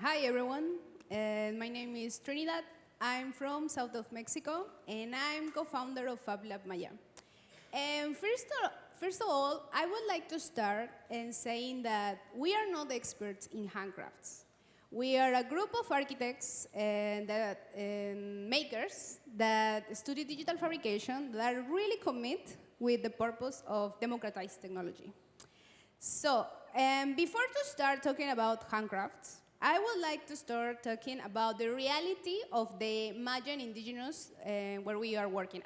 Hi everyone, my name is Trinidad. I'm from south of Mexico, and I'm co-founder of Fab Lab Maya. And first of all, I would like to start in saying that we are not experts in handcrafts. We are a group of architects and makers that study digital fabrication that are really committed with the purpose of democratized technology. So, before to start talking about handcrafts, I would like to start talking about the reality of the Mayan indigenous where we are working.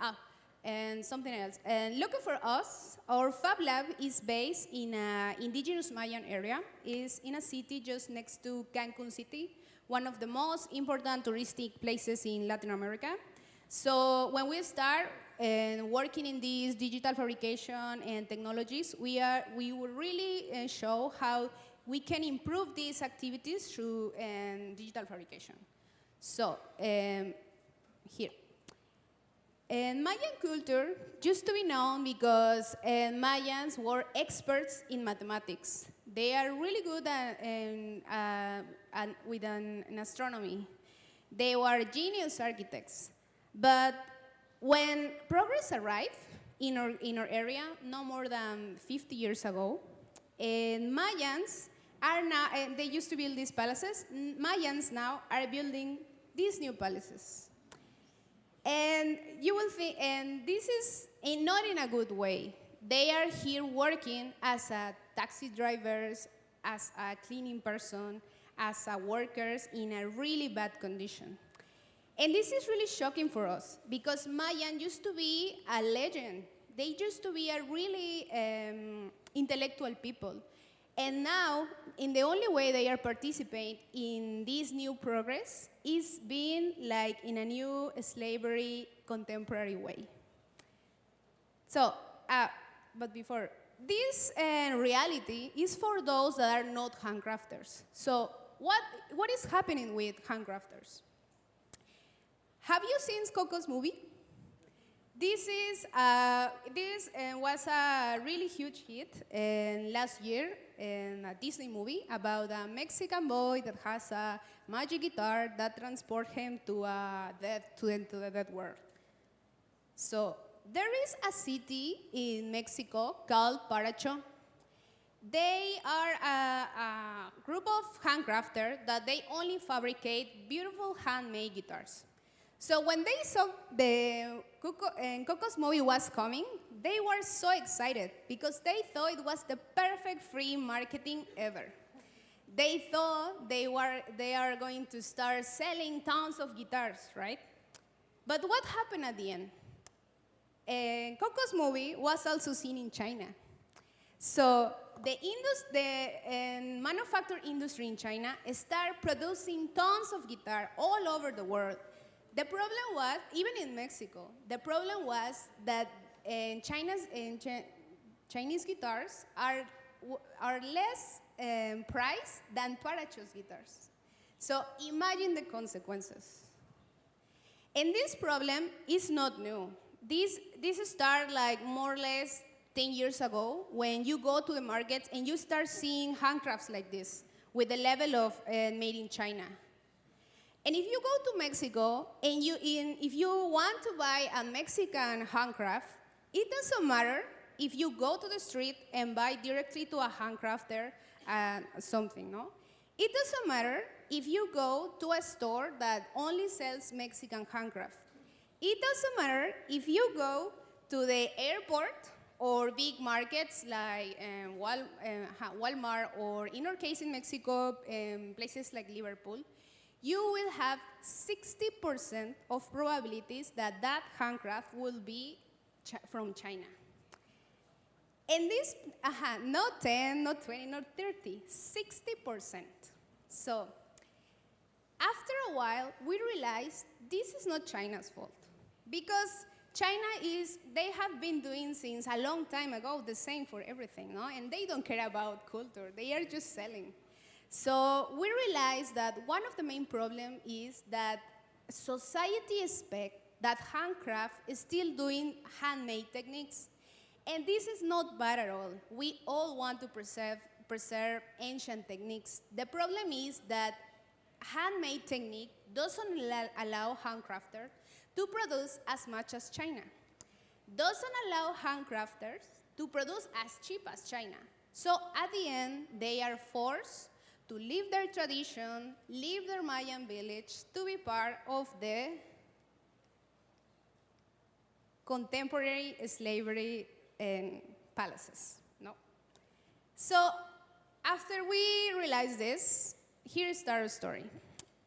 And something else. And looking for us, our Fab Lab is based in an indigenous Mayan area. It's in a city just next to Cancun City, one of the most important touristic places in Latin America. So when we start working in these digital fabrication and technologies, we will really show how we can improve these activities through digital fabrication. So here. And Mayan culture used to be known because Mayans were experts in mathematics. They are really good with astronomy. They were genius architects. But when progress arrived in our area, no more than 50 years ago, Mayans are now, they used to build these palaces. Mayans now are building these new palaces. And you will think, and this is not in a good way. They are here working as a taxi drivers, as a cleaning person, as a workers in a really bad condition. And this is really shocking for us because Mayan used to be a legend. They used to be a really intellectual people. And now, in the only way they are participating in this new progress is being like in a new slavery contemporary way. So, but before, this reality is for those that are not handcrafters. So, what is happening with handcrafters? Have you seen Coco's movie? This was a really huge hit last year in a Disney movie about a Mexican boy that has a magic guitar that transports him to the dead world. So there is a city in Mexico called Paracho. They are a group of handcrafters that they only fabricate beautiful handmade guitars. So when they saw the Coco's movie was coming, they were so excited because they thought it was the perfect free marketing ever. They thought they are going to start selling tons of guitars, right? But what happened at the end? Coco's movie was also seen in China. So the manufacturing industry in China started producing tons of guitar all over the world. The problem was, even in Mexico, the problem was that Chinese guitars are less priced than Paracho's guitars. So imagine the consequences. And this problem is not new. This started like more or less 10 years ago when you go to the markets and you start seeing handcrafts like this with the level of made in China. And if you go to Mexico and if you want to buy a Mexican handcraft, it doesn't matter if you go to the street and buy directly to a handcrafter something, no? It doesn't matter if you go to a store that only sells Mexican handcraft. It doesn't matter if you go to the airport or big markets like Walmart, or in our case in Mexico, places like Liverpool. You will have 60% of probabilities that that handcraft will be from China. And this, not 10, not 20, not 30, 60%. So after a while, we realized this is not China's fault. Because they have been doing since a long time ago the same for everything, no? And they don't care about culture, they are just selling. So we realized that one of the main problems is that society expects that handcraft is still doing handmade techniques. And this is not bad at all. We all want to preserve ancient techniques. The problem is that handmade technique doesn't allow handcrafters to produce as much as China. Doesn't allow handcrafters to produce as cheap as China. So at the end, they are forced to leave their tradition, leave their Mayan village to be part of the contemporary slavery palaces. No? So after we realized this, here's our story.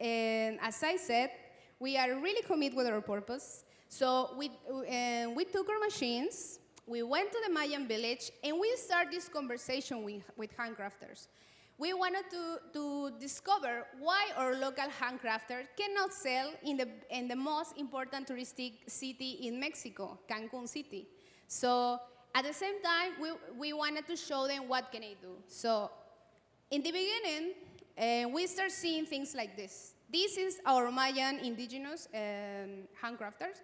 And as I said, we are really committed with our purpose. So we took our machines, we went to the Mayan village, and we started this conversation with handcrafters. We wanted to discover why our local handcrafters cannot sell in the most important touristic city in Mexico, Cancun City. So at the same time, we wanted to show them what can they do. So in the beginning, we start seeing things like this. This is our Mayan indigenous handcrafters.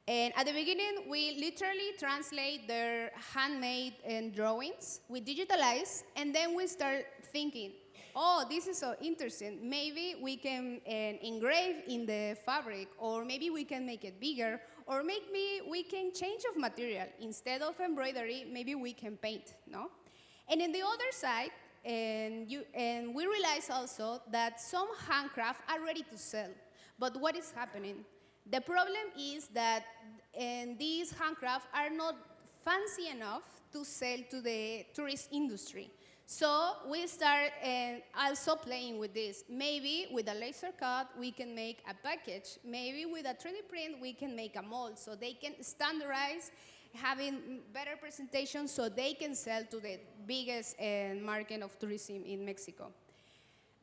And at the beginning, we literally translate their handmade drawings. We digitalize, and then we start thinking, oh, this is so interesting. Maybe we can engrave in the fabric, or maybe we can make it bigger, or maybe we can change of material. Instead of embroidery, maybe we can paint, no? And in the other side, and we realize also that some handcrafts are ready to sell. But what is happening? The problem is that these handcrafts are not fancy enough to sell to the tourist industry. So we start also playing with this. Maybe with a laser cut, we can make a package. Maybe with a 3D print, we can make a mold so they can standardize, having better presentation so they can sell to the biggest market of tourism in Mexico.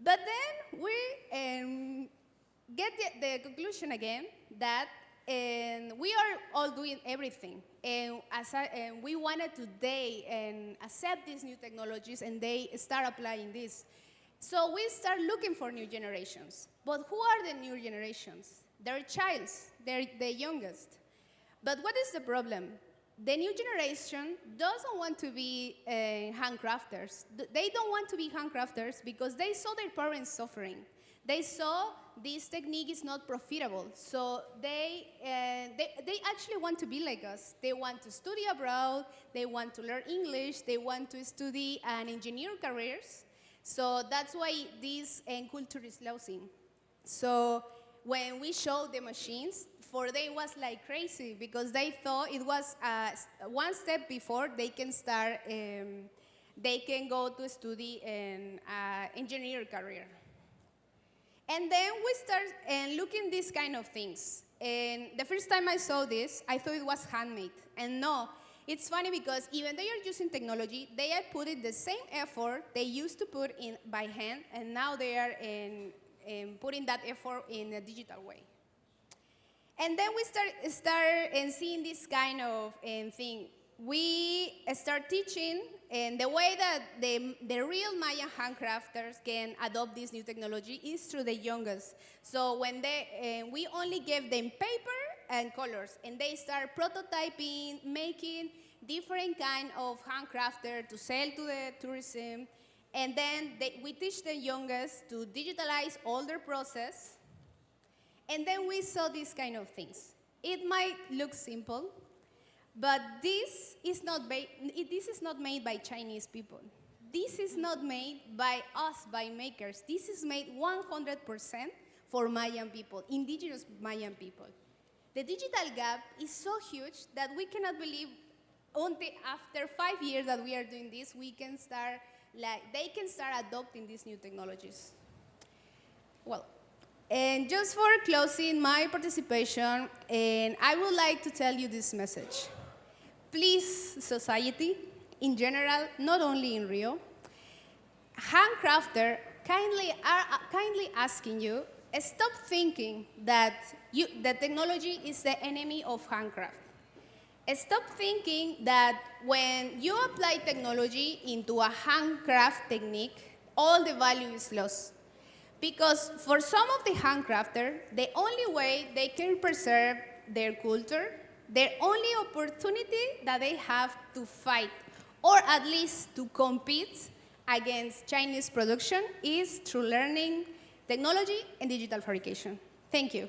But then we get the conclusion again that we are all doing everything. And we wanted today accept these new technologies, and they start applying this. So we start looking for new generations. But who are the new generations? They're childs, they're the youngest. But what is the problem? The new generation doesn't want to be handcrafters. They don't want to be handcrafters because they saw their parents suffering. They saw this technique is not profitable, so they actually want to be like us. They want to study abroad, they want to learn English, they want to study an engineer careers. So that's why this culture is losing. So when we showed the machines, for them it was like crazy because they thought it was one step before they can start, they can go to study an engineer career. And then we start looking these kind of things. And the first time I saw this, I thought it was handmade. And no, it's funny because even they are using technology, they are putting the same effort they used to put in by hand, and now they are putting that effort in a digital way. And then we start seeing this kind of thing. We start teaching, and the way that the real Mayan handcrafters can adopt this new technology is through the youngest. So when we only give them paper and colors, and they start prototyping, making different kind of handcrafter to sell to the tourism, and then we teach the youngest to digitalize all their process, and then we saw these kind of things. It might look simple, but this is not made by Chinese people. This is not made by us, by makers. This is made 100% for Mayan people, indigenous Mayan people. The digital gap is so huge that we cannot believe until after 5 years that we are doing this, we can start, they can start adopting these new technologies. Well, and just for closing my participation, and I would like to tell you this message. Please, society, in general, not only in Rio, handcrafter kindly asking you, stop thinking that the technology is the enemy of handcraft. Stop thinking that when you apply technology into a handcraft technique, all the value is lost. Because for some of the handcrafters, the only way they can preserve their culture, the only opportunity that they have to fight, or at least to compete against Chinese production, is through learning technology and digital fabrication. Thank you.